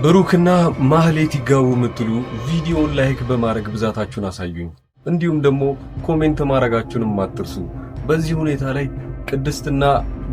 ብሩክና ማህሌት ይጋቡ የምትሉ ቪዲዮውን ላይክ በማድረግ ብዛታችሁን አሳዩኝ። እንዲሁም ደግሞ ኮሜንት ማድረጋችሁንም አትርሱ። በዚህ ሁኔታ ላይ ቅድስትና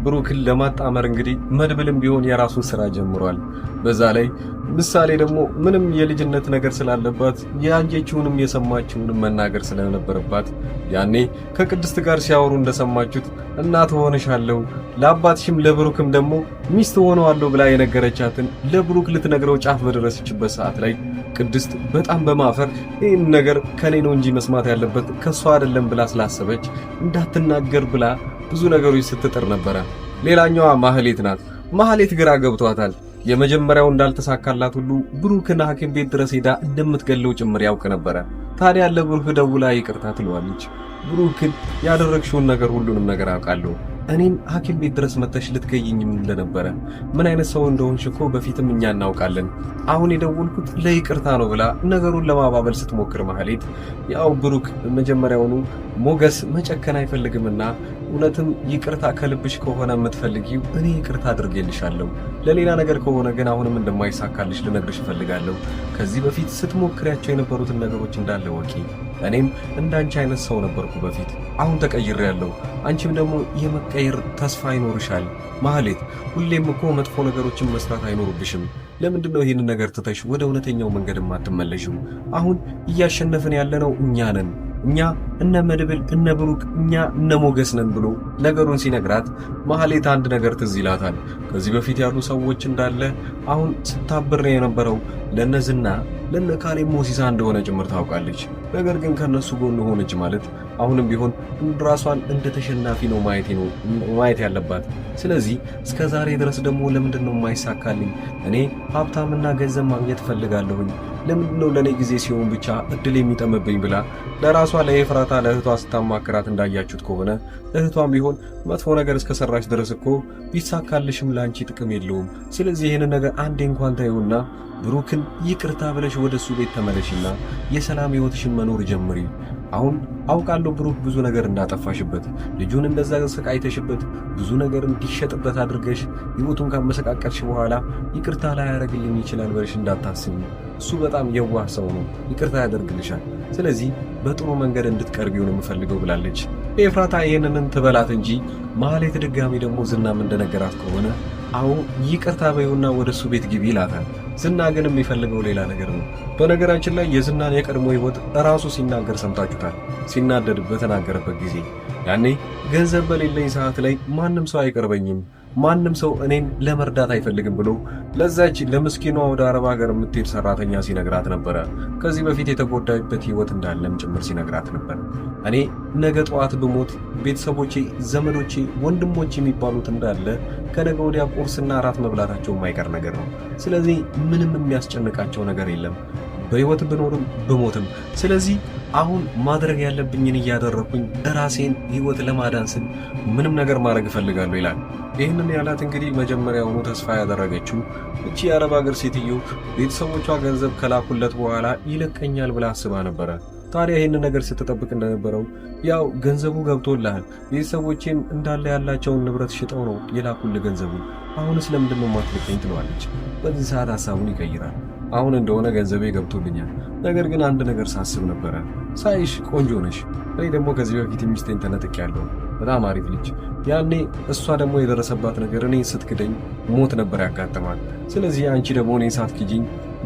ብሩክን ለማጣመር እንግዲህ መድብልም ቢሆን የራሱን ስራ ጀምሯል። በዛ ላይ ምሳሌ ደግሞ ምንም የልጅነት ነገር ስላለባት ያየችውንም የሰማችውንም መናገር ስለነበረባት ያኔ ከቅድስት ጋር ሲያወሩ እንደሰማችሁት እናት ሆነሻለሁ ለአባትሽም ለብሩክም ደግሞ ሚስት ሆነዋለሁ ብላ የነገረቻትን ለብሩክ ልትነግረው ጫፍ በደረሰችበት ሰዓት ላይ ቅድስት በጣም በማፈር ይህን ነገር ከኔ ነው እንጂ መስማት ያለበት ከሷ አይደለም ብላ ስላሰበች እንዳትናገር ብላ ብዙ ነገሮች ስትጥር ነበረ። ሌላኛዋ ማህሌት ናት። ማህሌት ግራ ገብቷታል። የመጀመሪያው እንዳልተሳካላት ሁሉ ብሩክን ሐኪም ቤት ድረስ ሄዳ እንደምትገለው ጭምር ያውቅ ነበረ። ታዲያ ለብሩክ ደውላ ይቅርታ ትለዋለች። ብሩክን ያደረግሽውን ነገር ሁሉንም ነገር አውቃለሁ፣ እኔም ሐኪም ቤት ድረስ መተሽ ልትገይኝም እንደነበረ ምን አይነት ሰው እንደሆንሽ እኮ በፊትም እኛ እናውቃለን። አሁን የደወልኩት ለይቅርታ ነው ብላ ነገሩን ለማባበል ስትሞክር ማህሌት ያው ብሩክ መጀመሪያውኑ ሞገስ መጨከን አይፈልግምና እውነትም ይቅርታ ከልብሽ ከሆነ የምትፈልጊው እኔ ይቅርታ አድርጌልሻለሁ፣ ለሌላ ነገር ከሆነ ግን አሁንም እንደማይሳካልሽ ልነግርሽ እፈልጋለሁ። ከዚህ በፊት ስትሞክሪያቸው የነበሩትን ነገሮች እንዳለ ወቂ። እኔም እንዳንቺ አይነት ሰው ነበርኩ በፊት፣ አሁን ተቀይሬያለሁ። አንቺም ደግሞ የመቀየር ተስፋ ይኖርሻል። ማህሌት ሁሌም እኮ መጥፎ ነገሮችን መስራት አይኖርብሽም። ለምንድነው ይህንን ነገር ትተሽ ወደ እውነተኛው መንገድ የማትመለሺው? አሁን እያሸነፍን ያለነው እኛ ነን። እኛ እነ መድብል እነ ብሩክ እኛ እነ ሞገስ ነን ብሎ ነገሩን ሲነግራት ማህሌት አንድ ነገር ትዝ ይላታል። ከዚህ በፊት ያሉ ሰዎች እንዳለ አሁን ስታብር የነበረው ለነዝና ለነ ካሌብ ሞሲሳ እንደሆነ ጭምር ታውቃለች። ነገር ግን ከነሱ ጎን ሆነች ማለት አሁንም ቢሆን ራሷን እንደ ተሸናፊ ነው ማየት ያለባት። ስለዚህ እስከ ዛሬ ድረስ ደግሞ ለምንድነው የማይሳካልኝ? እኔ ሀብታምና ገንዘብ ማግኘት ፈልጋለሁኝ። ለምንድነው ለኔ ጊዜ ሲሆን ብቻ እድል የሚጠመብኝ ብላ ለራሷ ለኤፍራታ ለእህቷ ስታማክራት እንዳያችሁት ከሆነ እህቷም ቢሆን መጥፎ ነገር እስከሰራች ድረስ እኮ ቢሳካልሽም ላንቺ ጥቅም የለውም። ስለዚህ ይሄንን ነገር አንዴ እንኳን ታዩና ብሩክን ይቅርታ ብለሽ ወደሱ ቤት ተመለሽና የሰላም ህይወትሽን መኖር ጀምሪ። አሁን አውቃለሁ ብሩክ ብዙ ነገር እንዳጠፋሽበት፣ ልጁን እንደዛ ሰቃይተሽበት ብዙ ነገር እንዲሸጥበት አድርገሽ ህይወቱን ካመሰቃቀልሽ በኋላ ይቅርታ ላያደርግልኝ ይችላል ብለሽ እንዳታስቢ። እሱ በጣም የዋህ ሰው ነው፣ ይቅርታ ያደርግልሻል። ስለዚህ በጥሩ መንገድ እንድትቀርቢው ነው የምፈልገው ብላለች። ኤፍራታ ይሄንን ትበላት እንጂ ማህሌት ድጋሚ ደግሞ ዝናም እንደነገራት ከሆነ አሁን ይቅርታ በይውና ወደሱ ቤት ግቢ ይላታል። ዝና ግን የሚፈልገው ሌላ ነገር ነው። በነገራችን ላይ የዝናን የቀድሞ ህይወት ራሱ ሲናገር ሰምታችሁታል። ሲናደድ በተናገረበት ጊዜ ያኔ ገንዘብ በሌለኝ ሰዓት ላይ ማንም ሰው አይቀርበኝም፣ ማንም ሰው እኔን ለመርዳት አይፈልግም ብሎ ለዛች ለምስኪኗ ወደ አረብ ሀገር የምትሄድ ሰራተኛ ሲነግራት ነበረ። ከዚህ በፊት የተጎዳበት ህይወት እንዳለም ጭምር ሲነግራት ነበር። እኔ ነገ ጠዋት ብሞት ቤተሰቦቼ፣ ዘመዶቼ፣ ወንድሞቼ የሚባሉት እንዳለ ከነገ ወዲያ ቁርስና እራት መብላታቸው የማይቀር ነገር ነው። ስለዚህ ምንም የሚያስጨንቃቸው ነገር የለም በህይወት ብኖርም ብሞትም። ስለዚህ አሁን ማድረግ ያለብኝን እያደረኩኝ ራሴን ህይወት ለማዳን ስል ምንም ነገር ማድረግ እፈልጋለሁ ይላል። ይህንን ያላት እንግዲህ መጀመሪያውኑ ተስፋ ያደረገችው እቺ የአረብ ሀገር ሴትዮ ቤተሰቦቿ ገንዘብ ከላኩለት በኋላ ይለቀኛል ብላ አስባ ነበረ። ታዲያ ይህንን ነገር ስትጠብቅ እንደነበረው ያው ገንዘቡ ገብቶልሃል፣ ቤተሰቦቼም እንዳለ ያላቸውን ንብረት ሽጠው ነው የላኩልህ ገንዘቡን፣ አሁንስ ለምንድን ነው የማትልቀኝ ትለዋለች። በዚህ ሰዓት ሀሳቡን ይቀይራል። አሁን እንደሆነ ገንዘቤ ገብቶልኛል፣ ነገር ግን አንድ ነገር ሳስብ ነበረ። ሳይሽ ቆንጆ ነሽ፣ እኔ ደግሞ ከዚህ በፊት ሚስቴን ተነጥቄያለሁ፣ በጣም አሪፍ ልጅ። ያኔ እሷ ደግሞ የደረሰባት ነገር እኔ ስትክደኝ ሞት ነበር ያጋጠማል። ስለዚህ አንቺ ደግሞ እኔ ሳትክጂኝ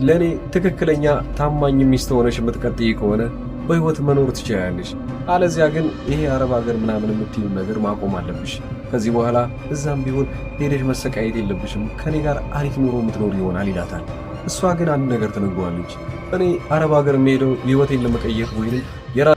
ለእኔ ትክክለኛ ታማኝ ሚስት ሆነሽ የምትቀጥይ ከሆነ በህይወት መኖር ትችያለሽ። አለዚያ ግን ይሄ አረብ ሀገር ምናምን የምትይው ነገር ማቆም አለብሽ። ከዚህ በኋላ እዛም ቢሆን ሄደሽ መሰቃየት የለብሽም፣ ከኔ ጋር አሪፍ ኑሮ የምትኖር ይሆናል ይላታል። እሷ ግን አንድ ነገር ትነግረዋለች። እኔ አረብ ሀገር የምሄደው ህይወቴን ለመቀየር ወይንም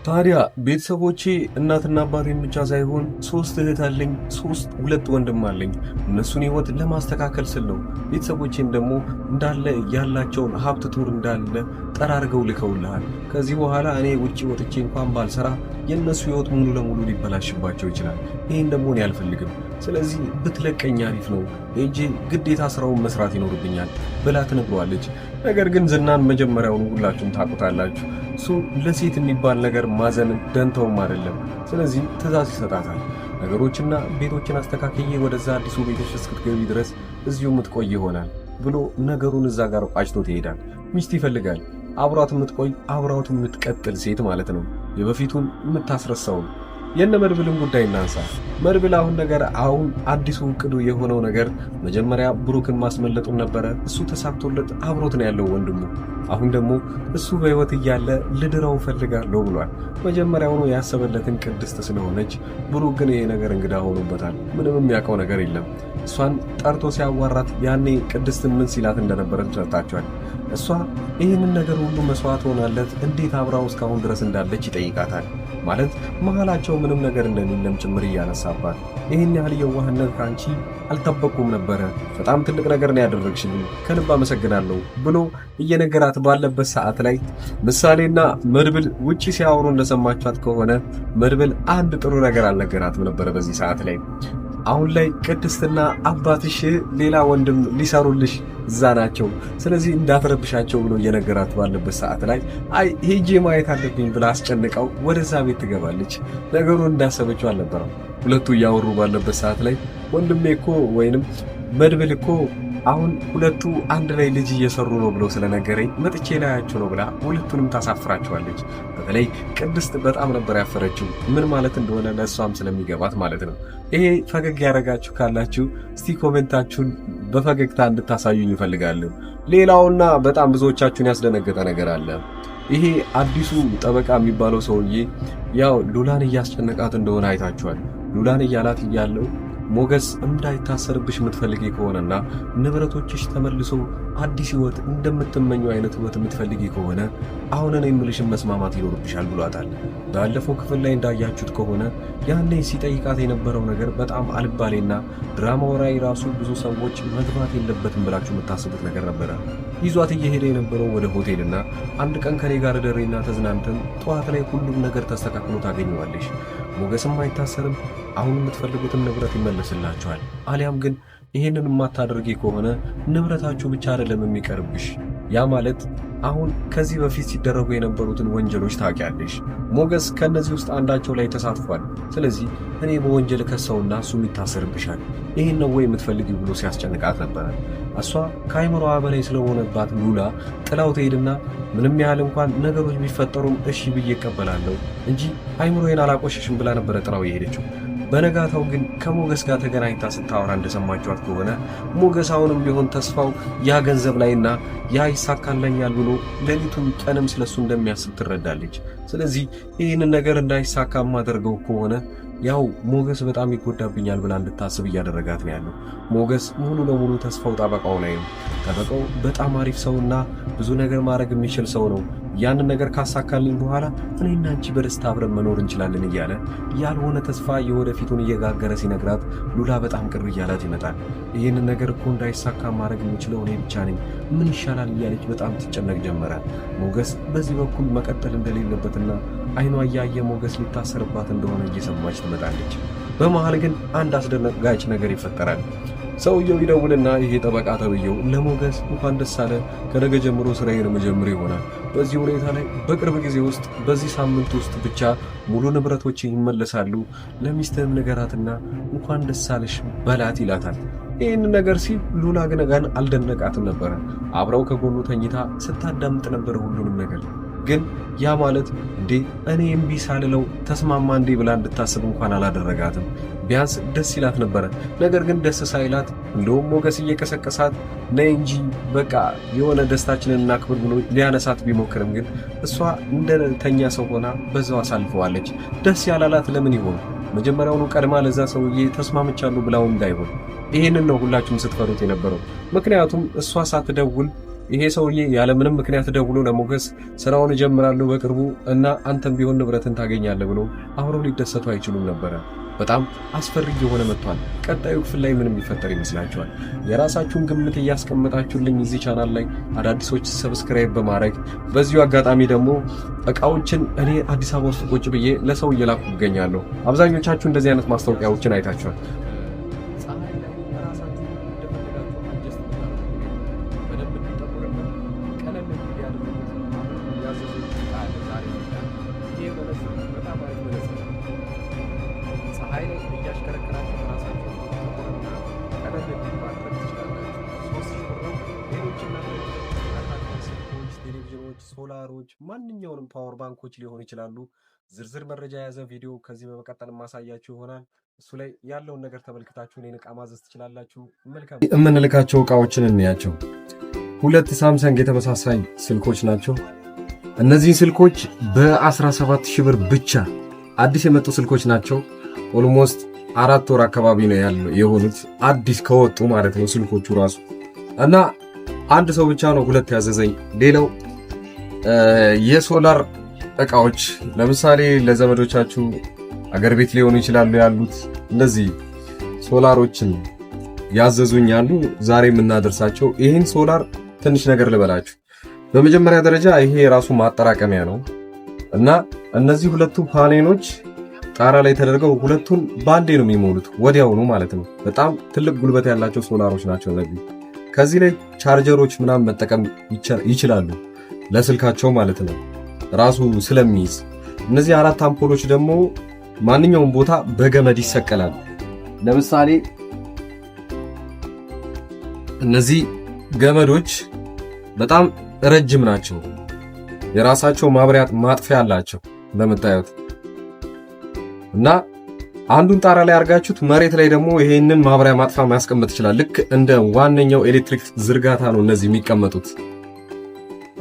ታዲያ ቤተሰቦቼ እናትና አባቴን ብቻ ሳይሆን 3 እህት አለኝ፣ 2 ወንድም አለኝ። እነሱን ህይወት ለማስተካከል ስል ነው። ቤተሰቦቼም ደግሞ እንዳለ ያላቸውን ሀብት ቱር እንዳለ ጠራርገው ልከውልሃል። ከዚህ በኋላ እኔ ውጪ ወጥቼ እንኳን ባልሰራ የእነሱ ህይወት ሙሉ ለሙሉ ሊበላሽባቸው ይችላል። ይህን ደግሞ እኔ አልፈልግም። ስለዚህ ብትለቀኝ አሪፍ ነው እንጂ ግዴታ ስራውን መስራት ይኖርብኛል ብላ ትነግረዋለች። ነገር ግን ዝናን መጀመሪያውኑ ሁላችሁም ታውቁታላችሁ። እሱ ለሴት የሚባል ነገር ማዘን ደንተውም አይደለም። ስለዚህ ትዕዛዝ ይሰጣታል። ነገሮችና ቤቶችን አስተካክዬ ወደዛ አዲሱ ቤቶች እስክትገቢ ድረስ እዚሁ የምትቆይ ይሆናል። ብሎ ነገሩን እዛ ጋር ቋጭቶት ይሄዳል። ሚስት ይፈልጋል። አብሯት የምትቆይ አብሯት የምትቀጥል ሴት ማለት ነው። የበፊቱን የምታስረሳው። የነ መድብልን ጉዳይ እናንሳ። መድብል አሁን አዲሱ እቅዱ የሆነው ነገር መጀመሪያ ብሩክን ማስመለጡን ነበረ። እሱ ተሳክቶለት አብሮት ነው ያለው ወንድሙ። አሁን ደግሞ እሱ በሕይወት እያለ ልድረው ፈልጋለሁ ብሏል። መጀመሪያውኑ ያሰበለትን ቅድስት ስለሆነች፣ ብሩክ ግን ይሄ ነገር እንግዳ ሆኖበታል። ምንም የሚያውቀው ነገር የለም። እሷን ጠርቶ ሲያዋራት ያኔ ቅድስትን ምን ሲላት እንደነበረ ተሰጣቸዋል። እሷ ይህንን ነገር ሁሉ መስዋዕት ሆናለት እንዴት አብራው እስካሁን ድረስ እንዳለች ይጠይቃታል። ማለት መሃላቸው ምንም ነገር እንደሌለም ጭምር እያነሳባት ይህን ያህል የዋህነት ከአንቺ አልጠበቁም ነበረ፣ በጣም ትልቅ ነገር ነው ያደረግሽልኝ፣ ከልብ አመሰግናለሁ ብሎ እየነገራት ባለበት ሰዓት ላይ ምሳሌና መድብል ውጪ ሲያወሩ እንደሰማቻት ከሆነ መድብል አንድ ጥሩ ነገር አልነገራትም ነበረ በዚህ ሰዓት ላይ። አሁን ላይ ቅድስትና አባትሽ ሌላ ወንድም ሊሰሩልሽ እዛ ናቸው፣ ስለዚህ እንዳትረብሻቸው ብሎ እየነገራት ባለበት ሰዓት ላይ አይ ሄጄ ማየት አለብኝ ብላ አስጨንቀው ወደዛ ቤት ትገባለች። ነገሩን እንዳሰበችው አልነበረም። ሁለቱ እያወሩ ባለበት ሰዓት ላይ ወንድሜ እኮ ወይንም መድብል እኮ አሁን ሁለቱ አንድ ላይ ልጅ እየሰሩ ነው ብሎ ስለነገረኝ መጥቼ ላያቸው ነው ብላ ሁለቱንም ታሳፍራቸዋለች። በተለይ ቅድስት በጣም ነበር ያፈረችው፣ ምን ማለት እንደሆነ ለእሷም ስለሚገባት ማለት ነው። ይሄ ፈገግ ያደረጋችሁ ካላችሁ እስቲ ኮሜንታችሁን በፈገግታ እንድታሳዩኝ ይፈልጋለሁ። ሌላውና በጣም ብዙዎቻችሁን ያስደነገጠ ነገር አለ። ይሄ አዲሱ ጠበቃ የሚባለው ሰውዬ ያው ሉላን እያስጨነቃት እንደሆነ አይታችኋል። ሉላን እያላት እያለው ሞገስ እንዳይታሰርብሽ የምትፈልጊ ከሆነና ንብረቶችሽ ተመልሶ አዲስ ህይወት እንደምትመኘው አይነት ህይወት የምትፈልጊ ከሆነ አሁን እኔ የምልሽን መስማማት ይኖርብሻል ብሏታል። ባለፈው ክፍል ላይ እንዳያችሁት ከሆነ ያኔ ሲጠይቃት የነበረው ነገር በጣም አልባሌና ድራማው ላይ ራሱ ብዙ ሰዎች መግባት የለበትም ብላችሁ የምታስቡት ነገር ነበረ። ይዟት እየሄደ የነበረው ወደ ሆቴልና አንድ ቀን ከኔ ጋር ደሬና ተዝናንተን ጠዋት ላይ ሁሉም ነገር ተስተካክሎ ታገኘዋለሽ፣ ሞገስም አይታሰርም፣ አሁን የምትፈልጉትን ንብረት ይመለስላችኋል፣ አሊያም ግን ይሄንን የማታደርጊ ከሆነ ንብረታችሁ ብቻ አይደለም የሚቀርብሽ። ያ ማለት አሁን ከዚህ በፊት ሲደረጉ የነበሩትን ወንጀሎች ታውቂያለሽ። ሞገስ ከነዚህ ውስጥ አንዳቸው ላይ ተሳትፏል። ስለዚህ እኔ በወንጀል ከሰውና እሱም ይታሰርብሻል። ይሄን ነው ወይ የምትፈልጊው ብሎ ሲያስጨንቃት ነበረ። እሷ ከአይምሮዋ በላይ ስለሆነባት ሉላ ጥላው ትሄድና ምንም ያህል እንኳን ነገሮች ቢፈጠሩም እሺ ብዬ እቀበላለሁ እንጂ አይምሮዬን አላቆሸሽም ብላ ነበረ ጥላው የሄደችው። በነጋታው ግን ከሞገስ ጋር ተገናኝታ ስታወራ እንደሰማችኋት ከሆነ ሞገስ አሁንም ቢሆን ተስፋው ያ ገንዘብ ላይና ያ ይሳካለኛል ብሎ ሌሊቱን ቀንም ስለሱ እንደሚያስብ ትረዳለች። ስለዚህ ይህንን ነገር እንዳይሳካ ማደርገው ከሆነ ያው ሞገስ በጣም ይጎዳብኛል ብላ እንድታስብ እያደረጋት ነው ያለው። ሞገስ ሙሉ ለሙሉ ተስፋው ጠበቃው ላይ ነው። ጠበቃው በጣም አሪፍ ሰውና ብዙ ነገር ማድረግ የሚችል ሰው ነው። ያንን ነገር ካሳካልኝ በኋላ እኔና አንቺ በደስታ አብረን መኖር እንችላለን እያለ ያልሆነ ተስፋ የወደፊቱን እየጋገረ ሲነግራት ሉላ በጣም ቅር እያላት ይመጣል። ይህንን ነገር እኮ እንዳይሳካ ማድረግ የምችለው እኔ ብቻ ነኝ፣ ምን ይሻላል እያለች በጣም ትጨነቅ ጀመረ። ሞገስ በዚህ በኩል መቀጠል እንደሌለበትና አይኗ እያየ ሞገስ ሊታሰርባት እንደሆነ እየሰማች ትመጣለች። በመሃል ግን አንድ አስደነጋጭ ነገር ይፈጠራል። ሰውየው ይደውልና ይሄ ጠበቃ ተብየው ለሞገስ እንኳን ደስ አለ፣ ከነገ ጀምሮ ስራዬን መጀመር ይሆናል። በዚህ ሁኔታ ላይ በቅርብ ጊዜ ውስጥ በዚህ ሳምንት ውስጥ ብቻ ሙሉ ንብረቶች ይመለሳሉ፣ ለሚስትህም ነገራትና እንኳን ደስ አለሽ በላት ይላታል። ይህን ነገር ሲል ሉላ ግን አልደነቃትም ነበረ። አብረው ከጎኑ ተኝታ ስታዳምጥ ነበረ ሁሉንም ነገር። ግን ያ ማለት እንዴ እኔ እምቢ ሳልለው ተስማማ እንዴ ብላ እንድታስብ እንኳን አላደረጋትም። ቢያንስ ደስ ይላት ነበረ። ነገር ግን ደስ ሳይላት እንደውም ሞገስ እየቀሰቀሳት ነይ እንጂ በቃ የሆነ ደስታችንን እናክብር ብሎ ሊያነሳት ቢሞክርም ግን እሷ እንደተኛ ሰው ሆና በዛው አሳልፈዋለች። ደስ ያላላት ለምን ይሆን? መጀመሪያውኑ ቀድማ ለዛ ሰውዬ ተስማምቻለሁ ብላው እንዳይሆን። ይሄንን ነው ሁላችሁም ስትፈሩት የነበረው። ምክንያቱም እሷ ሳትደውል ይሄ ሰውዬ ያለምንም ምክንያት ደውሎ ለሞገስ ስራውን እጀምራለሁ በቅርቡ እና አንተም ቢሆን ንብረትን ታገኛለህ ብሎ አብረው ሊደሰቱ አይችሉም ነበረ። በጣም አስፈሪ የሆነ መጥቷል። ቀጣዩ ክፍል ላይ ምን የሚፈጠር ይመስላችኋል? የራሳችሁን ግምት እያስቀመጣችሁልኝ እዚህ ቻናል ላይ አዳዲሶች ሰብስክራይብ በማድረግ በዚሁ አጋጣሚ ደግሞ እቃዎችን እኔ አዲስ አበባ ውስጥ ቁጭ ብዬ ለሰው እየላኩ ይገኛለሁ። አብዛኞቻችሁ እንደዚህ አይነት ማስታወቂያዎችን አይታችኋል። ቻርጀሮች፣ ሶላሮች፣ ማንኛውንም ፓወር ባንኮች ሊሆኑ ይችላሉ። ዝርዝር መረጃ የያዘ ቪዲዮ ከዚህ በመቀጠል ማሳያችሁ ይሆናል። እሱ ላይ ያለውን ነገር ተመልክታችሁ እኔን ዕቃ ማዘዝ ትችላላችሁ። መልካም የምንልካቸው ዕቃዎችን እንያቸው። ሁለት ሳምሰንግ የተመሳሳይ ስልኮች ናቸው። እነዚህ ስልኮች በ17,000 ብር ብቻ አዲስ የመጡ ስልኮች ናቸው። ኦልሞስት 4 ወር አካባቢ ነው የሆኑት አዲስ ከወጡ ማለት ነው ስልኮቹ ራሱ እና አንድ ሰው ብቻ ነው ሁለት ያዘዘኝ። ሌላው የሶላር ዕቃዎች ለምሳሌ ለዘመዶቻችሁ አገር ቤት ሊሆኑ ይችላሉ ያሉት እነዚህ ሶላሮችን ያዘዙኝ አሉ። ዛሬ የምናደርሳቸው ይህን ሶላር ትንሽ ነገር ልበላችሁ። በመጀመሪያ ደረጃ ይሄ የራሱ ማጠራቀሚያ ነው እና እነዚህ ሁለቱ ፓኔሎች ጣራ ላይ ተደርገው ሁለቱን ባንዴ ነው የሚሞሉት ወዲያውኑ ማለት ነው። በጣም ትልቅ ጉልበት ያላቸው ሶላሮች ናቸው እነዚህ። ከዚህ ላይ ቻርጀሮች ምናምን መጠቀም ይችላሉ ለስልካቸው ማለት ነው ራሱ ስለሚይዝ። እነዚህ 4 አምፖሎች ደግሞ ማንኛውም ቦታ በገመድ ይሰቀላል። ለምሳሌ እነዚህ ገመዶች በጣም ረጅም ናቸው። የራሳቸው ማብሪያ ማጥፊያ አላቸው እንደምታዩት እና አንዱን ጣራ ላይ አርጋችሁት መሬት ላይ ደግሞ ይሄንን ማብሪያ ማጥፋ ማስቀመጥ ይችላል። ልክ እንደ ዋነኛው ኤሌክትሪክ ዝርጋታ ነው እነዚህ የሚቀመጡት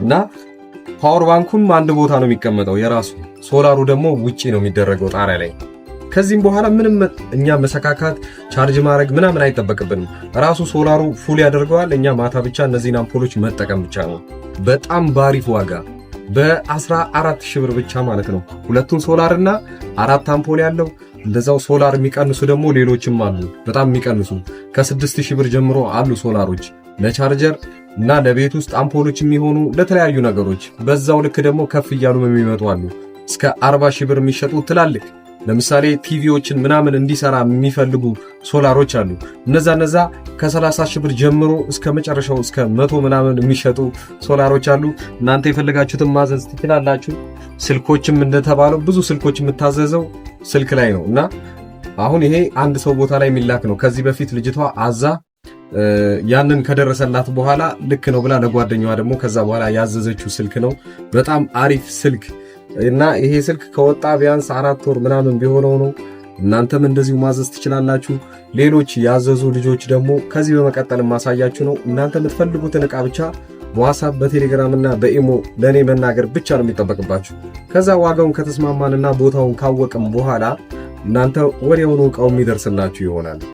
እና ፓወር ባንኩም አንድ ቦታ ነው የሚቀመጠው የራሱ። ሶላሩ ደግሞ ውጪ ነው የሚደረገው ጣሪያ ላይ። ከዚህም በኋላ ምንም እኛ መሰካካት ቻርጅ ማድረግ ምናምን አይጠበቅብንም። ራሱ ሶላሩ ፉል ያደርገዋል። እኛ ማታ ብቻ እነዚህን አምፖሎች መጠቀም ብቻ ነው። በጣም ባሪፍ ዋጋ በ14,000 ብር ብቻ ማለት ነው። ሁለቱን ሶላርና 4 አምፖል ያለው እንደዛው ሶላር የሚቀንሱ ደግሞ ሌሎችም አሉ። በጣም የሚቀንሱ ከ6,000 ብር ጀምሮ አሉ ሶላሮች ለቻርጀር እና ለቤት ውስጥ አምፖሎች የሚሆኑ ለተለያዩ ነገሮች። በዛው ልክ ደግሞ ከፍ እያሉ የሚመጡ አሉ። እስከ 40,000 ብር የሚሸጡ ትላልቅ ለምሳሌ ቲቪዎችን ምናምን እንዲሰራ የሚፈልጉ ሶላሮች አሉ። እነዛ ከ30,000 ብር ጀምሮ እስከ መጨረሻው እስከ 100 ምናምን የሚሸጡ ሶላሮች አሉ። እናንተ የፈለጋችሁትን ማዘዝ ትችላላችሁ። ስልኮችም እንደተባለው ብዙ ስልኮች የምታዘዘው ስልክ ላይ ነው እና አሁን ይሄ አንድ ሰው ቦታ ላይ የሚላክ ነው። ከዚህ በፊት ልጅቷ አዛ ያንን ከደረሰላት በኋላ ልክ ነው ብላ ለጓደኛዋ ደግሞ ከዛ በኋላ ያዘዘችው ስልክ ነው። በጣም አሪፍ ስልክ እና ይሄ ስልክ ከወጣ ቢያንስ 4 ወር ምናምን ቢሆነው ነው። እናንተም እንደዚሁ ማዘዝ ትችላላችሁ። ሌሎች ያዘዙ ልጆች ደግሞ ከዚህ በመቀጠል ማሳያችሁ ነው። እናንተ የምትፈልጉትን ዕቃ ብቻ በዋትስአፕ በቴሌግራም እና በኢሞ ለኔ መናገር ብቻ ነው የሚጠበቅባችሁ። ከዛ ዋጋውን ከተስማማንና ቦታውን ካወቅም በኋላ እናንተ ወዲያውኑ ዕቃው የሚደርስላችሁ ይሆናል።